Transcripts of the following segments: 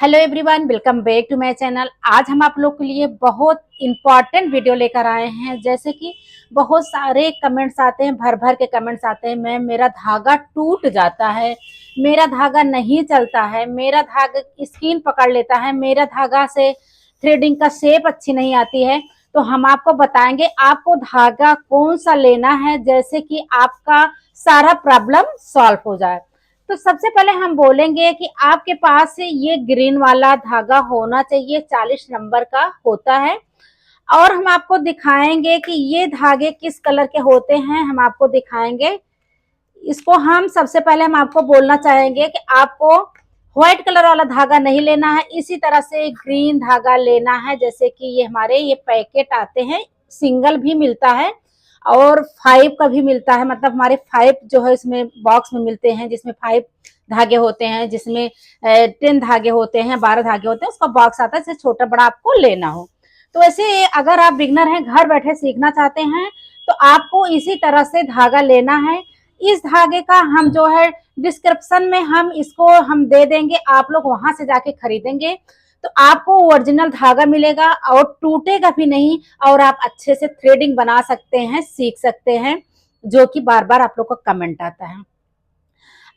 Hello everyone, welcome back to my channel. आज हम आप लोग के लिए बहुत इम्पॉर्टेंट वीडियो लेकर आए हैं। जैसे कि बहुत सारे कमेंट्स आते हैं, भर भर के कमेंट्स आते हैं, मैम मेरा धागा टूट जाता है, मेरा धागा नहीं चलता है, मेरा धागा स्किन पकड़ लेता है, मेरा धागा से थ्रेडिंग का शेप अच्छी नहीं आती है। तो हम आपको बताएंगे आपको धागा कौन सा लेना है, जैसे कि आपका सारा प्रॉब्लम सॉल्व हो जाए। तो सबसे पहले हम बोलेंगे कि आपके पास ये ग्रीन वाला धागा होना चाहिए, 40 नंबर का होता है। और हम आपको दिखाएंगे कि ये धागे किस कलर के होते हैं, हम आपको दिखाएंगे। इसको हम सबसे पहले हम आपको बोलना चाहेंगे कि आपको व्हाइट कलर वाला धागा नहीं लेना है, इसी तरह से ग्रीन धागा लेना है। जैसे कि ये हमारे ये पैकेट आते हैं, सिंगल भी मिलता है और 5 का भी मिलता है। मतलब हमारे 5 जो है इसमें बॉक्स में मिलते हैं, जिसमें 5 धागे होते हैं, जिसमें 10 धागे होते हैं, 12 धागे होते हैं, उसका बॉक्स आता है। जैसे छोटा बड़ा आपको लेना हो तो ऐसे अगर आप बिगनर हैं, घर बैठे सीखना चाहते हैं, तो आपको इसी तरह से धागा लेना है। इस धागे का हम जो है डिस्क्रिप्शन में हम इसको हम दे देंगे, आप लोग वहां से जाके खरीदेंगे तो आपको ओरिजिनल धागा मिलेगा और टूटेगा भी नहीं, और आप अच्छे से थ्रेडिंग बना सकते हैं, सीख सकते हैं, जो कि बार बार आप लोग को कमेंट आता है।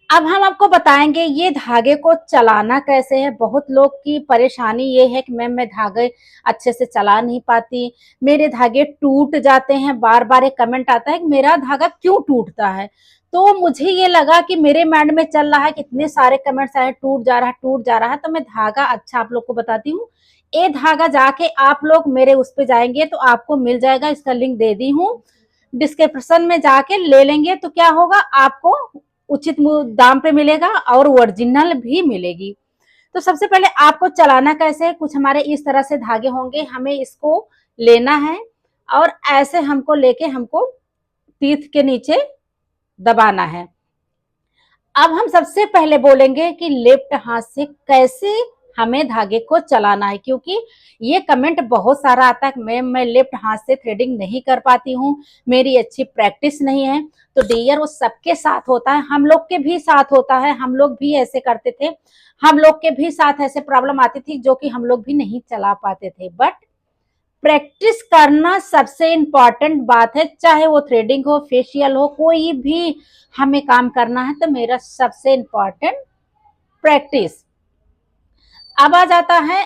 अब हम आपको बताएंगे ये धागे को चलाना कैसे है। बहुत लोग की परेशानी ये है कि मैम मैं धागे अच्छे से चला नहीं पाती, मेरे धागे टूट जाते हैं। बार बार एक कमेंट आता है कि मेरा धागा क्यों टूटता है। तो मुझे ये लगा कि मेरे माइंड में चल रहा है कि इतने सारे कमेंट्स आए, टूट जा रहा है टूट जा रहा है, तो मैं धागा अच्छा आप लोग को बताती हूँ। ये धागा जाके आप लोग मेरे उस पे जाएंगे तो आपको मिल जाएगा, इसका लिंक दे दी हूँ, डिस्क्रिप्शन में जाके ले लेंगे तो क्या होगा, आपको उचित दाम पे मिलेगा और ओरिजिनल भी मिलेगी। तो सबसे पहले आपको चलाना कैसे है, कुछ हमारे इस तरह से धागे होंगे, हमें इसको लेना है और ऐसे हमको लेके हमको टीथ के नीचे दबाना है। अब हम सबसे पहले बोलेंगे कि लेफ्ट हाथ से कैसे हमें धागे को चलाना है, क्योंकि ये कमेंट बहुत सारा आता है, मैं लेफ्ट हाथ से थ्रेडिंग नहीं कर पाती हूँ, मेरी अच्छी प्रैक्टिस नहीं है। तो डियर वो सबके साथ होता है, हम लोग के भी साथ होता है, हम लोग भी ऐसे करते थे, हम लोग के भी साथ ऐसे प्रॉब्लम आती थी जो कि हम लोग भी नहीं चला पाते थे। बट प्रैक्टिस करना सबसे इंपॉर्टेंट बात है, चाहे वो थ्रेडिंग हो, फेशियल हो, कोई भी हमें काम करना है तो मेरा सबसे इंपॉर्टेंट प्रैक्टिस। अब आ जाता है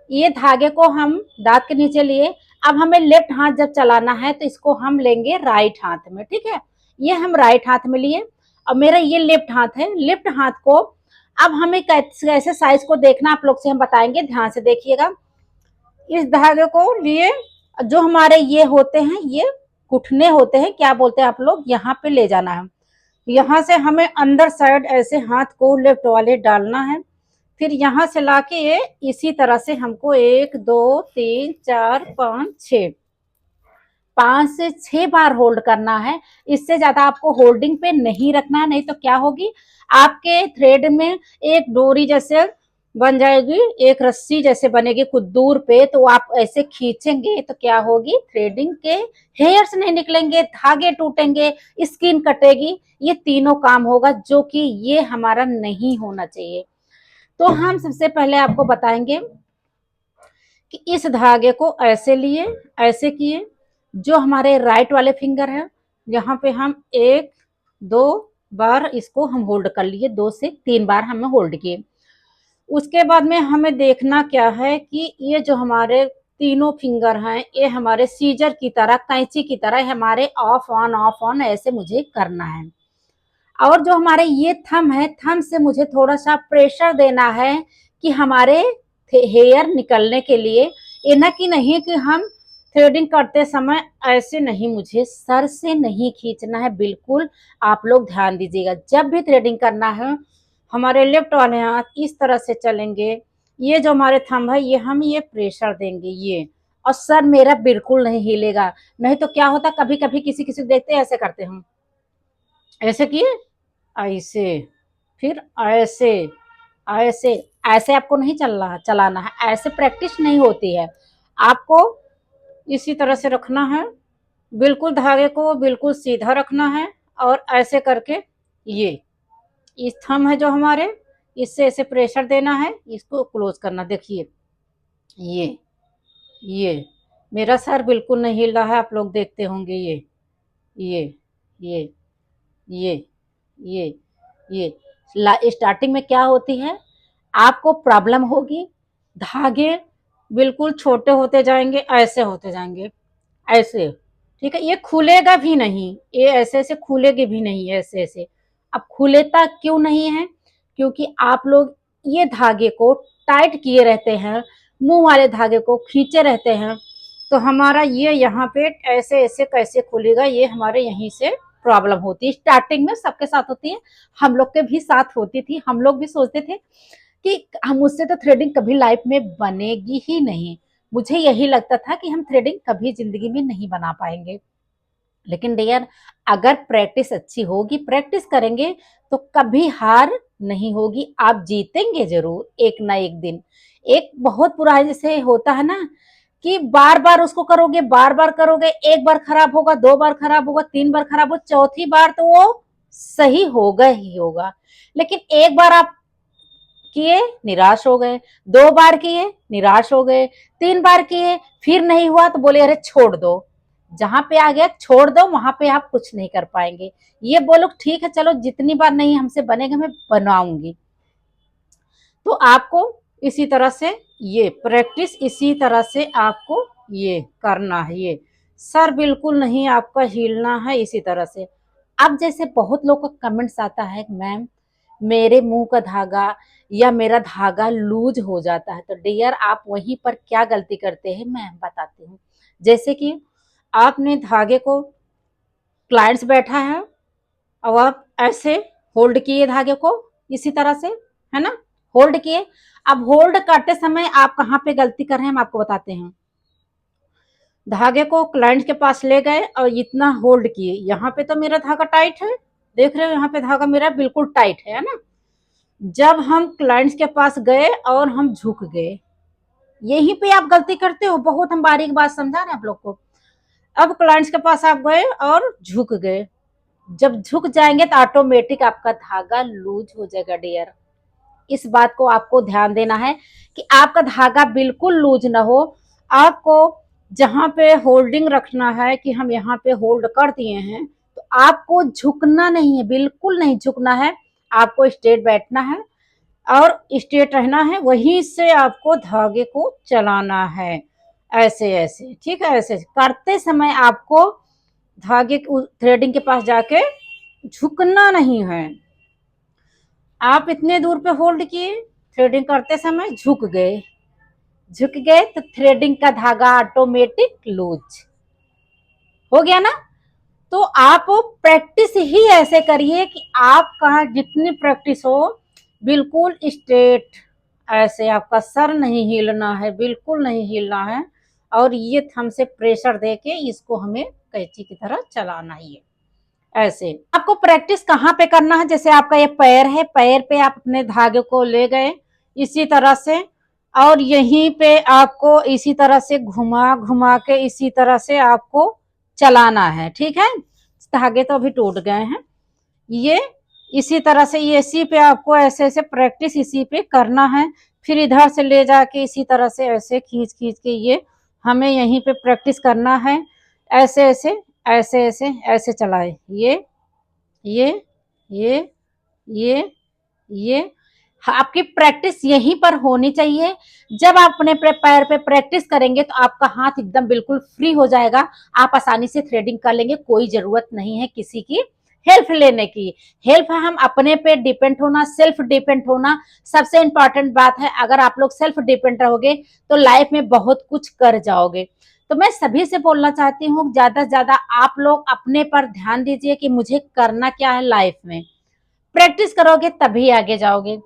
ये धागे को हम दांत के नीचे लिए। अब हमें लेफ्ट हाथ जब चलाना है तो इसको हम लेंगे राइट हाथ में, ठीक है। ये हम राइट हाथ में लिए और मेरा ये लेफ्ट हाथ है। लेफ्ट हाथ को अब हमें कैसे साइज को देखना आप लोग से हम बताएंगे, ध्यान से देखिएगा। इस धागे को लिए, जो हमारे ये होते हैं, ये घुटने होते हैं, क्या बोलते हैं आप लोग, यहाँ पे ले जाना है। यहाँ से हमें अंदर साइड ऐसे हाथ को लेफ्ट वाले डालना है, फिर यहाँ से लाके ये इसी तरह से हमको 1 2 3 4 5 6 5 से 6 बार होल्ड करना है। इससे ज्यादा आपको होल्डिंग पे नहीं रखना है, नहीं तो क्या होगी, आपके थ्रेड में एक डोरी जैसे बन जाएगी, एक रस्सी जैसे बनेगी कुछ दूर पे, तो आप ऐसे खींचेंगे तो क्या होगी, थ्रेडिंग के हेयर्स नहीं निकलेंगे, धागे टूटेंगे, स्किन कटेगी, ये तीनों काम होगा, जो कि ये हमारा नहीं होना चाहिए। तो हम सबसे पहले आपको बताएंगे कि इस धागे को ऐसे लिए, ऐसे किए, जो हमारे राइट वाले फिंगर है यहाँ पे हम 1 2 बार इसको हम होल्ड कर लिए, 2 से 3 बार हमें होल्ड किए। उसके बाद में हमें देखना क्या है कि ये जो हमारे तीनों फिंगर हैं, ये हमारे सीजर की तरह, कैंची की तरह हमारे ऑफ ऑन ऐसे मुझे करना है। और जो हमारे ये थंब है, थंब से मुझे थोड़ा सा प्रेशर देना है कि हमारे हेयर निकलने के लिए। ये ना कि नहीं कि हम थ्रेडिंग करते समय ऐसे नहीं, मुझे सर से नहीं खींचना है, बिल्कुल आप लोग ध्यान दीजिएगा। जब भी थ्रेडिंग करना है, हमारे लेफ्ट वाले हाथ इस तरह से चलेंगे, ये जो हमारे थंब है ये हम ये प्रेशर देंगे, ये, और सर मेरा बिल्कुल नहीं हिलेगा। नहीं तो क्या होता, कभी कभी किसी किसी को देखते ऐसे करते हम, ऐसे किए, ऐसे, फिर ऐसे, ऐसे, ऐसे आपको नहीं चलाना है, ऐसे प्रैक्टिस नहीं होती है। आपको इसी तरह से रखना है, बिल्कुल धागे को बिल्कुल सीधा रखना है, और ऐसे करके ये इस थंब है जो हमारे, इससे ऐसे प्रेशर देना है, इसको क्लोज करना। देखिए ये मेरा सर बिल्कुल नहीं हिल रहा है, आप लोग देखते होंगे। ये ये ये ये ये स्टार्टिंग में क्या होती है, आपको प्रॉब्लम होगी, धागे बिल्कुल छोटे होते जाएंगे, ऐसे होते जाएंगे, ऐसे। ठीक है, ये खुलेगा भी नहीं, ये ऐसे ऐसे खुलेगे भी नहीं, ऐसे ऐसे। अब खुलेता क्यों नहीं है? क्योंकि आप लोग ये धागे को टाइट किए रहते हैं, मुंह वाले धागे को खींचे रहते हैं, तो हमारा ये यहाँ पे ऐसे ऐसे कैसे खुलेगा, ये हमारे यहीं से प्रॉब्लम होती है। स्टार्टिंग में सबके साथ होती है, हम लोग के भी साथ होती थी। हम लोग भी सोचते थे कि हम मुझसे तो थ्रेडिंग कभी लाइफ में बनेगी ही नहीं। मुझे यही लगता था कि हम थ्रेडिंग कभी जिंदगी में नहीं बना पाएंगे। लेकिन डियर, अगर प्रैक्टिस अच्छी होगी, प्रैक्टिस करेंगे, तो कभी हार नहीं होगी, आप जीतेंगे जरूर एक ना एक दिन। एक बहुत पुराना जैसे होता है ना कि बार बार उसको करोगे, बार बार करोगे, एक बार खराब होगा, दो बार खराब होगा, तीन बार खराब होगा, चौथी बार तो वो सही होगा ही होगा। लेकिन एक बार आप किए, निराश हो गए, दो बार किए, निराश हो गए, तीन बार किए, फिर नहीं हुआ तो बोले अरे छोड़ दो। जहां पे आ गया छोड़ दो, वहां पे आप कुछ नहीं कर पाएंगे। ये बोलो ठीक है चलो जितनी बार नहीं हमसे बनेगा मैं बनाऊंगी। तो आपको इसी तरह से ये प्रैक्टिस इसी तरह से आपको ये करना है। ये सर बिल्कुल नहीं आपका हिलना है, इसी तरह से। अब जैसे बहुत लोग का कमेंट्स आता है मैम मेरे मुंह का धागा या मेरा धागा लूज हो जाता है, तो डियर आप वहीं पर क्या गलती करते हैं मैं बताती हूँ। जैसे कि आपने धागे को, क्लाइंट्स बैठा है और आप ऐसे होल्ड किए धागे को इसी तरह से, है ना, होल्ड किए। अब होल्ड करते समय आप कहाँ पे गलती कर रहे हैं हम आपको बताते हैं। धागे को क्लाइंट के पास ले गए और इतना होल्ड किए, यहाँ पे तो मेरा धागा टाइट है, देख रहे हो यहाँ पे धागा मेरा बिल्कुल टाइट है ना। जब हम क्लाइंट्स के पास गए और हम झुक गए, यहीं पे आप गलती करते हो। बहुत हम बारीक बात समझा रहे हैं आप लोग को। अब क्लाइंट्स के पास आप गए और झुक गए, जब झुक जाएंगे तो ऑटोमेटिक आपका धागा लूज हो जाएगा डियर। इस बात को आपको ध्यान देना है कि आपका धागा बिल्कुल लूज ना हो। आपको जहां पे होल्डिंग रखना है कि हम यहाँ पे होल्ड कर दिए हैं, तो आपको झुकना नहीं है, बिल्कुल नहीं झुकना है। आपको स्ट्रेट बैठना है और स्ट्रेट रहना है, वहीं से आपको धागे को चलाना है, ऐसे ऐसे। ठीक है, ऐसे करते समय आपको धागे थ्रेडिंग के पास जाके झुकना नहीं है। आप इतने दूर पे होल्ड किए, थ्रेडिंग करते समय झुक गए, झुक गए तो थ्रेडिंग का धागा ऑटोमेटिक लूज हो गया ना। तो आप प्रैक्टिस ही ऐसे करिए कि आपका जितनी प्रैक्टिस हो बिल्कुल स्ट्रेट, ऐसे आपका सर नहीं हिलना है, बिल्कुल नहीं हिलना है। और ये थंब से प्रेशर देके इसको हमें कैंची की तरह चलाना ही है। ऐसे आपको प्रैक्टिस कहाँ पे करना है, जैसे आपका ये पैर है, पैर पे आप अपने धागे को ले गए इसी तरह से, और यहीं पे आपको इसी तरह से घुमा घुमा के इसी तरह से आपको चलाना है। ठीक है, धागे तो अभी टूट गए हैं। ये इसी तरह से ये इसी पे आपको ऐसे ऐसे प्रैक्टिस इसी पे करना है। फिर इधर से ले जाके इसी तरह से ऐसे खींच खींच के ये हमें यहीं पे प्रैक्टिस करना है। ऐसे ऐसे ऐसे ऐसे ऐसे चलाए, ये ये ये ये आपकी प्रैक्टिस यहीं पर होनी चाहिए। जब आप अपने पैर पे प्रैक्टिस करेंगे तो आपका हाथ एकदम बिल्कुल फ्री हो जाएगा, आप आसानी से थ्रेडिंग कर लेंगे। कोई जरूरत नहीं है किसी की हेल्प लेने की। हेल्प है हम अपने पे डिपेंड होना, सेल्फ डिपेंड होना सबसे इंपॉर्टेंट बात है। अगर आप लोग सेल्फ डिपेंड रहोगे तो लाइफ में बहुत कुछ कर जाओगे। तो मैं सभी से बोलना चाहती हूँ ज्यादा से ज्यादा आप लोग अपने पर ध्यान दीजिए कि मुझे करना क्या है लाइफ में। प्रैक्टिस करोगे तभी आगे जाओगे।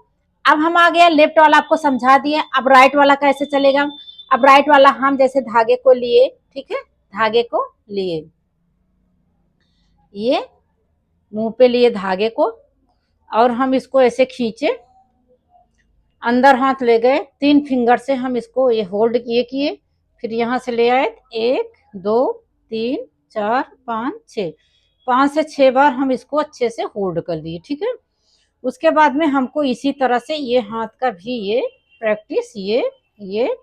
अब हम आ गया लेफ्ट वाला आपको समझा दिए, अब राइट वाला कैसे चलेगा। अब राइट वाला हम जैसे धागे को लिए, ठीक है, धागे को लिए, ये मुंह पे लिए धागे को और हम इसको ऐसे खींचे, अंदर हाथ ले गए, तीन फिंगर से हम इसको ये होल्ड किए, फिर यहाँ से ले आए, एक दो तीन चार पाँच छः, 5 से 6 बार हम इसको अच्छे से होल्ड कर दिए। ठीक है, उसके बाद में हमको इसी तरह से ये हाथ का भी ये प्रैक्टिस ये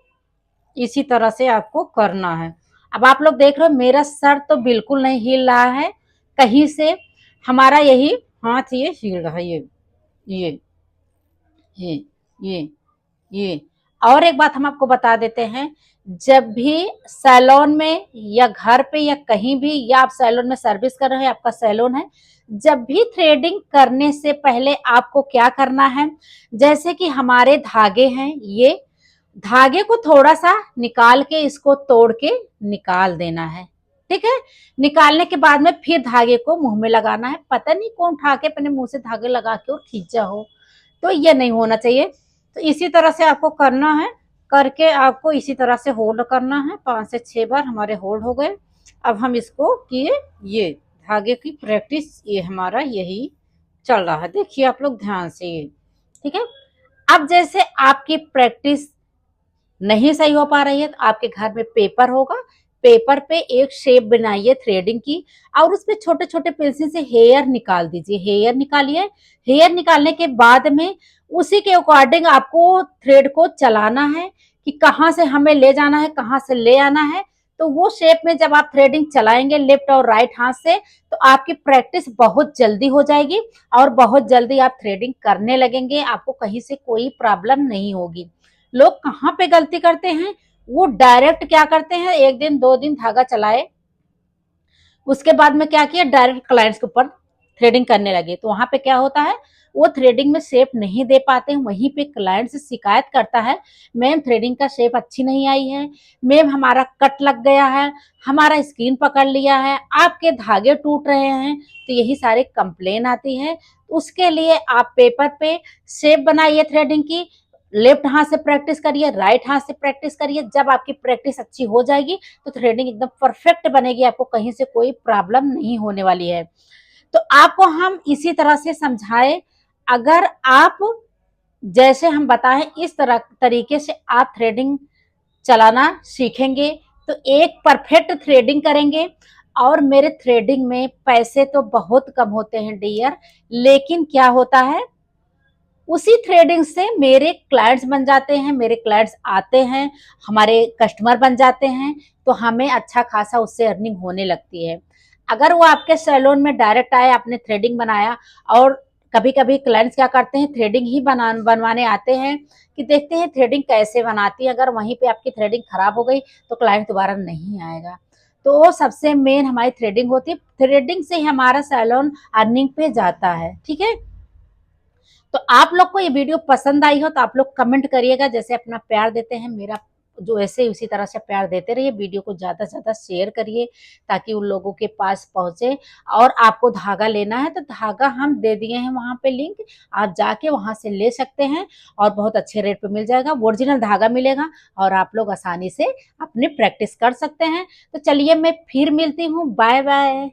इसी तरह से आपको करना है। अब आप लोग देख रहे हो मेरा सर तो बिल्कुल नहीं हिल रहा है कहीं से, हमारा यही हाथ ये हिल रहा है, ये ये ये ये। और एक बात हम आपको बता देते हैं, जब भी सैलून में या घर पे या कहीं भी, या आप सैलून में सर्विस कर रहे हैं, आपका सैलून है, जब भी थ्रेडिंग करने से पहले आपको क्या करना है, जैसे कि हमारे धागे हैं, ये धागे को थोड़ा सा निकाल के इसको तोड़ के निकाल देना है। ठीक है, निकालने के बाद में फिर धागे को मुंह में लगाना है। पता नहीं कौन उठा के अपने मुंह से धागे लगा के और खींचा हो, तो ये नहीं होना चाहिए। तो इसी तरह से आपको करना है, करके आपको इसी तरह से होल्ड करना है। 5 से 6 बार हमारे होल्ड हो गए। अब हम इसको किए, ये धागे की प्रैक्टिस ये हमारा यही चल रहा है, देखिए आप लोग ध्यान से ये। ठीक है, अब जैसे आपकी प्रैक्टिस नहीं सही हो पा रही है, तो आपके घर में पेपर होगा, पेपर पे एक शेप बनाइए थ्रेडिंग की, और उसपे छोटे छोटे पेंसिल से हेयर निकाल दीजिए। हेयर निकालिए, हेयर निकालने के बाद में उसी के अकॉर्डिंग आपको थ्रेड को चलाना है कि कहाँ से हमें ले जाना है, कहाँ से ले आना है। तो वो शेप में जब आप थ्रेडिंग चलाएंगे लेफ्ट और राइट हाथ से, तो आपकी प्रैक्टिस बहुत जल्दी हो जाएगी और बहुत जल्दी आप थ्रेडिंग करने लगेंगे, आपको कहीं से कोई प्रॉब्लम नहीं होगी। लोग कहाँ पे गलती करते हैं, वो डायरेक्ट क्या करते हैं, 1 दिन 2 दिन धागा चलाए, उसके बाद में क्या किया, डायरेक्ट क्लाइंट्स के ऊपर थ्रेडिंग करने लगे। तो वहां पे क्या होता है, वो थ्रेडिंग में शेप नहीं दे पाते हैं, वहीं पे क्लाइंट से शिकायत करता है, मैम थ्रेडिंग का शेप अच्छी नहीं आई है, मैम हमारा कट लग गया है, हमारा स्किन पकड़ लिया है, आपके धागे टूट रहे हैं। तो यही सारे कंप्लेन आती है। उसके लिए आप पेपर पे शेप बनाइए थ्रेडिंग की, लेफ्ट हाथ से प्रैक्टिस करिए, राइट हाथ से प्रैक्टिस करिए। जब आपकी प्रैक्टिस अच्छी हो जाएगी तो थ्रेडिंग एकदम परफेक्ट बनेगी, आपको कहीं से कोई प्रॉब्लम नहीं होने वाली है। तो आपको हम इसी तरह से समझाए, अगर आप जैसे हम बताएं इस तरह तरीके से आप थ्रेडिंग चलाना सीखेंगे तो एक परफेक्ट थ्रेडिंग करेंगे। और मेरे थ्रेडिंग में पैसे तो बहुत कम होते हैं डियर, लेकिन क्या होता है, उसी थ्रेडिंग से मेरे क्लाइंट्स बन जाते हैं, मेरे क्लाइंट्स आते हैं, हमारे कस्टमर बन जाते हैं, तो हमें अच्छा खासा उससे अर्निंग होने लगती है। अगर वो आपके सैलून में डायरेक्ट आए, आपने थ्रेडिंग बनाया, और कभी कभी क्लाइंट्स क्या करते हैं, थ्रेडिंग ही बनवाने आते हैं कि देखते हैं थ्रेडिंग कैसे बनाती है, अगर वहीं पे आपकी थ्रेडिंग खराब हो गई तो क्लाइंट दोबारा नहीं आएगा। तो वो सबसे मेन हमारी थ्रेडिंग होती है, थ्रेडिंग से ही हमारा सैलून अर्निंग पे जाता है। ठीक है, तो आप लोग को ये वीडियो पसंद आई हो तो आप लोग कमेंट करिएगा, जैसे अपना प्यार देते हैं, मेरा जो ऐसे उसी तरह से प्यार देते रहिए। वीडियो को ज़्यादा से ज़्यादा शेयर करिए ताकि उन लोगों के पास पहुंचे। और आपको धागा लेना है तो धागा हम दे दिए हैं वहां पे लिंक, आप जाके वहां से ले सकते हैं और बहुत अच्छे रेट पे मिल जाएगा, ओरिजिनल धागा मिलेगा और आप लोग आसानी से अपनी प्रैक्टिस कर सकते हैं। तो चलिए मैं फिर मिलती हूँ, बाय बाय।